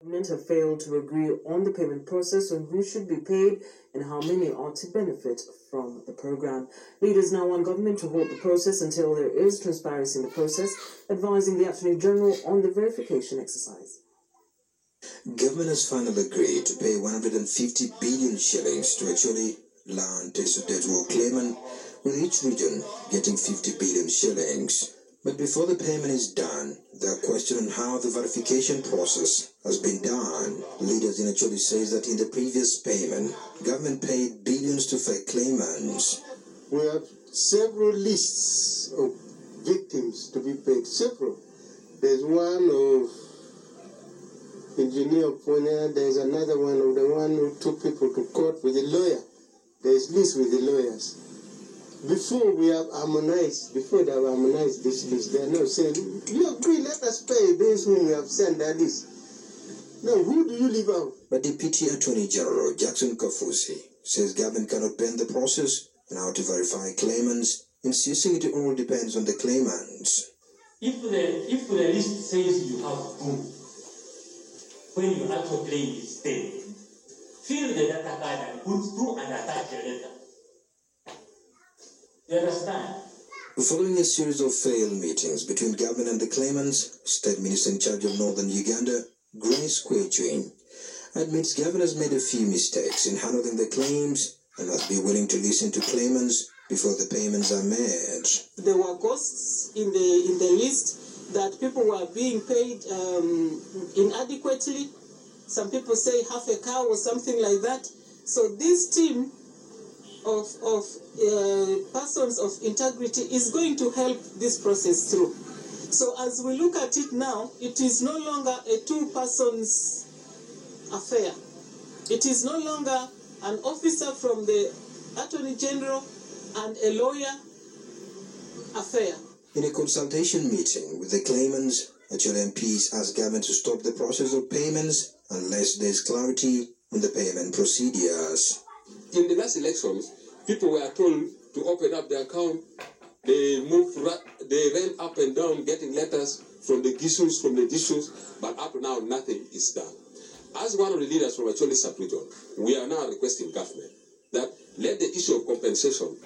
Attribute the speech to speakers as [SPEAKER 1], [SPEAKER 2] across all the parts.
[SPEAKER 1] Government have failed to agree on the payment process on who should be paid and how many are to benefit from the program. Leaders now want government to halt the process until there is transparency in the process, advising the Attorney General on the verification exercise.
[SPEAKER 2] Government has finally agreed to pay 150 billion shillings to actually land Tesutetu claimant, with each region getting 50 billion shillings. But before the payment is done, there are questions on how the verification process has been done. Leaders in Acholi says that in the previous payment, government paid billions to fake claimants.
[SPEAKER 3] We have several lists of victims to be paid, several. There's one of Engineer Ponya, there's another one of the one who took people to court with a lawyer. There's list with the lawyers. Before they have harmonized this list, they are now saying, you agree, let us pay those whom we have sent that list. Now, who do you leave out?
[SPEAKER 2] But Deputy Attorney General Jackson Kafusi says government cannot bend the process on how to verify claimants, insisting it all depends on the claimants.
[SPEAKER 4] If the list says you have proof, when your actual claim is paid, fill the data card and put through and attach the letter. You understand?
[SPEAKER 2] Following a series of failed meetings between government and the claimants, State Minister in charge of Northern Uganda, Grace Kwechwin, admits government has made a few mistakes in handling the claims and must be willing to listen to claimants before the payments are made.
[SPEAKER 5] There were costs in the list that people were being paid inadequately. Some people say half a cow or something like that. So this team of persons of integrity is going to help this process through. So as we look at it now, it is no longer a two-persons affair. It is no longer an officer from the Attorney General and a lawyer affair.
[SPEAKER 2] In a consultation meeting with the claimants, Acholi MPs asked government to stop the process of payments unless there is clarity on the payment procedures.
[SPEAKER 6] In the last elections, people were told to open up their account. They ran up and down getting letters from the Gisus, but up to now nothing is done. As one of the leaders from Acholi sub-region, we are now requesting government that let the issue of compensation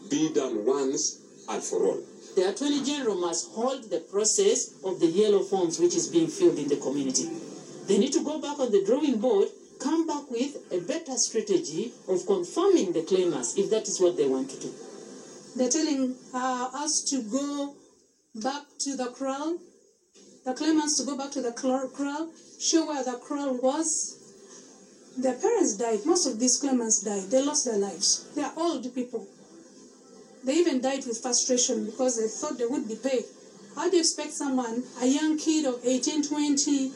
[SPEAKER 6] be done once and for all.
[SPEAKER 7] The Attorney General must hold the process of the yellow forms which is being filled in the community. They need to go back on the drawing board, come back with a better strategy of confirming the claimants if that is what they want to do.
[SPEAKER 8] They're telling us to go back to the kraal, the claimants to go back to the kraal, show where the kraal was. Their parents died. Most of these claimants died. They lost their lives. They are old people. They even died with frustration because they thought they would be paid. How do you expect someone, a young kid of 18, 20,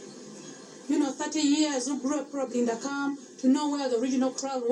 [SPEAKER 8] 30 years who grew up probably in the camp, to know where the original kraal was?